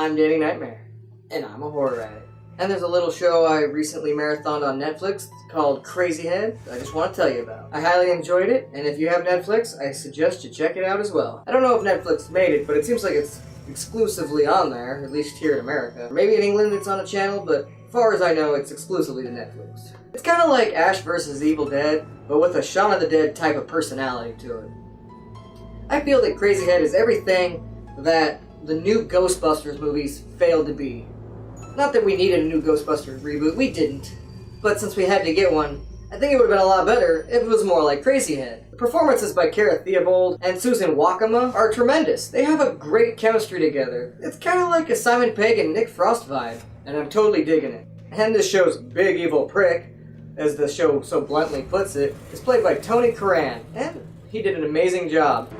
I'm dating Knightmare, and I'm a horror addict. And there's a little show I recently marathoned on Netflix called Crazyhead I just want to tell you about. I highly enjoyed it, and if you have Netflix, I suggest you check it out as well. I don't know if Netflix made it, but it seems like it's exclusively on there, at least here in America. Maybe in England it's on a channel, but as far as I know, it's exclusively to Netflix. It's kind of like Ash vs. Evil Dead, but with a Shaun of the Dead type of personality to it. I feel that Crazyhead is everything that the new Ghostbusters movies failed to be. Not that we needed a new Ghostbusters reboot, we didn't. But since we had to get one, I think it would have been a lot better if it was more like Crazyhead. The performances by Cara Theobald and Susan Wakama are tremendous. They have a great chemistry together. It's kind of like a Simon Pegg and Nick Frost vibe, and I'm totally digging it. And this show's big evil prick, as the show so bluntly puts it, is played by Tony Curran, and he did an amazing job.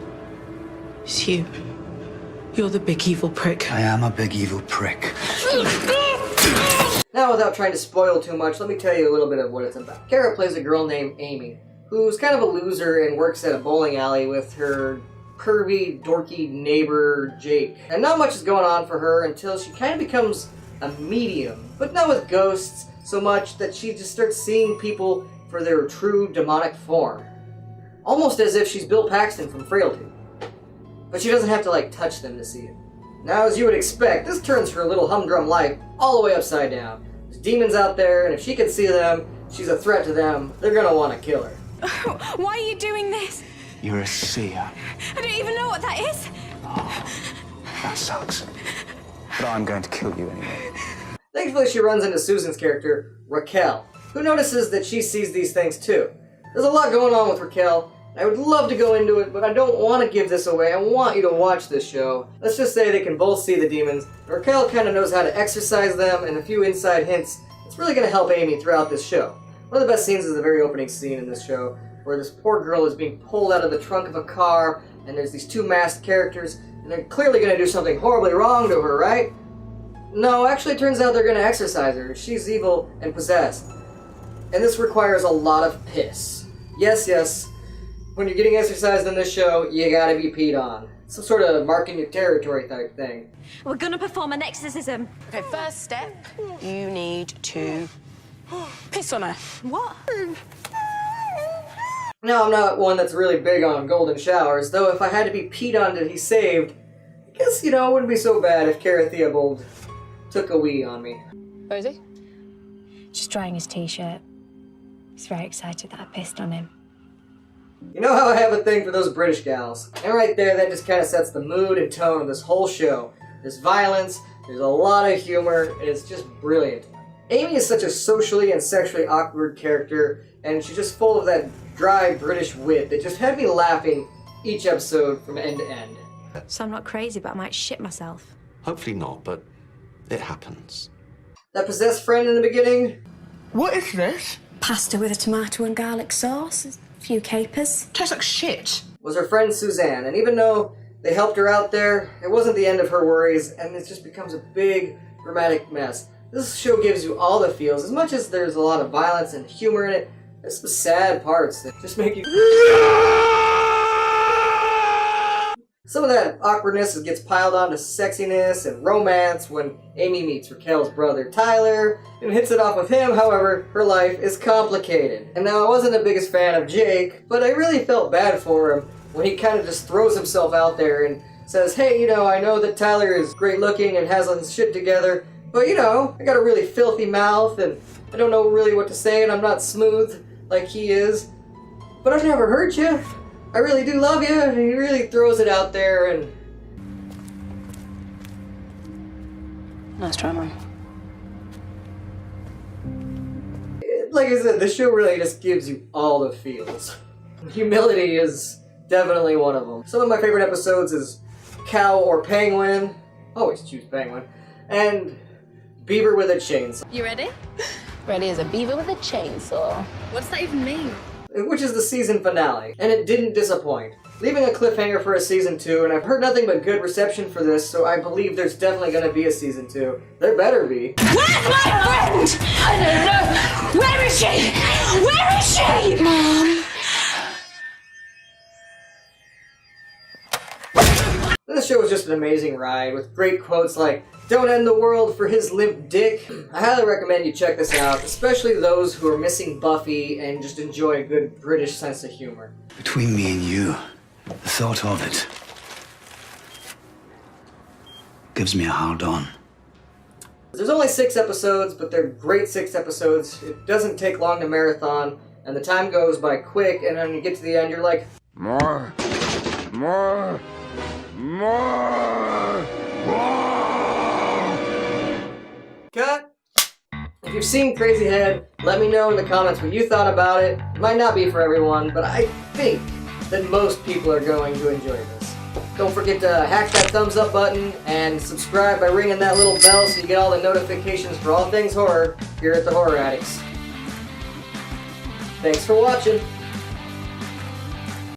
It's you. You're the big evil prick. I am a big evil prick. Now, without trying to spoil too much, let me tell you a little bit of what it's about. Kara plays a girl named Amy, who's kind of a loser and works at a bowling alley with her pervy, dorky neighbor, Jake. And not much is going on for her until she kind of becomes a medium, but not with ghosts so much that she just starts seeing people for their true demonic form. Almost as if she's Bill Paxton from Frailty. But she doesn't have to, touch them to see it. Now, as you would expect, this turns her little humdrum life all the way upside down. There's demons out there, and if she can see them, she's a threat to them, they're gonna want to kill her. Why are you doing this? You're a seer. I don't even know what that is. Oh, that sucks. But I'm going to kill you anyway. Thankfully, she runs into Susan's character, Raquel, who notices that she sees these things too. There's a lot going on with Raquel. I would love to go into it, but I don't want to give this away. I want you to watch this show. Let's just say they can both see the demons. Raquel kind of knows how to exorcise them, and a few inside hints. It's really going to help Amy throughout this show. One of the best scenes is the very opening scene in this show, where this poor girl is being pulled out of the trunk of a car, and there's these two masked characters, and they're clearly going to do something horribly wrong to her, right? No, actually it turns out they're going to exorcise her. She's evil and possessed. And this requires a lot of piss. Yes. When you're getting exercised in this show, you gotta be peed on. Some sort of marking your territory type thing. We're gonna perform an exorcism. Okay, first step, you need to piss on her. What? Now, I'm not one that's really big on golden showers, though if I had to be peed on to be saved, I guess, it wouldn't be so bad if Cara Theobald took a wee on me. Where is he? Just drying his t-shirt. He's very excited that I pissed on him. You know how I have a thing for those British gals. And right there, that just kind of sets the mood and tone of this whole show. There's violence, there's a lot of humor, and it's just brilliant. Amy is such a socially and sexually awkward character, and she's just full of that dry British wit that just had me laughing each episode from end to end. So I'm not crazy, but I might shit myself. Hopefully not, but it happens. That possessed friend in the beginning? What is this? Pasta with a tomato and garlic sauce, a few capers. Tastes like shit. Was her friend Suzanne, and even though they helped her out there, it wasn't the end of her worries, and it just becomes a big, dramatic mess. This show gives you all the feels. As much as there's a lot of violence and humor in it, there's some sad parts that just make you... Some of that awkwardness gets piled onto sexiness and romance when Amy meets Raquel's brother Tyler and hits it off with him. However, her life is complicated. And now I wasn't the biggest fan of Jake, but I really felt bad for him when he kind of just throws himself out there and says, hey, I know that Tyler is great looking and has his shit together, but I got a really filthy mouth and I don't know really what to say and I'm not smooth like he is, but I've never hurt you. I really do love you, and he really throws it out there, and... Nice try, Mum. Like I said, the show really just gives you all the feels. Humility is definitely one of them. Some of my favorite episodes is Cow or Penguin. Always choose Penguin. And Beaver with a Chainsaw. You ready? Ready as a beaver with a chainsaw. What does that even mean? Which is the season finale, and it didn't disappoint, leaving a cliffhanger for a season 2, and I've heard nothing but good reception for this, so I believe there's definitely going to be a season 2. There better be. Where's my friend? I don't know. Where is she? Where is she? Mom. This show was just an amazing ride with great quotes like, "Don't end the world for his limp dick." I highly recommend you check this out, especially those who are missing Buffy and just enjoy a good British sense of humor. Between me and you, the thought of it gives me a hard on. There's only 6 episodes, but they're great 6 episodes. It doesn't take long to marathon, and the time goes by quick, and when you get to the end, you're like, More. cut! If you've seen Crazyhead, let me know in the comments what you thought about it. It might not be for everyone, but I think that most people are going to enjoy this. Don't forget to hack that thumbs up button and subscribe by ringing that little bell so you get all the notifications for all things horror here at the Horror Addicts. Thanks for watching.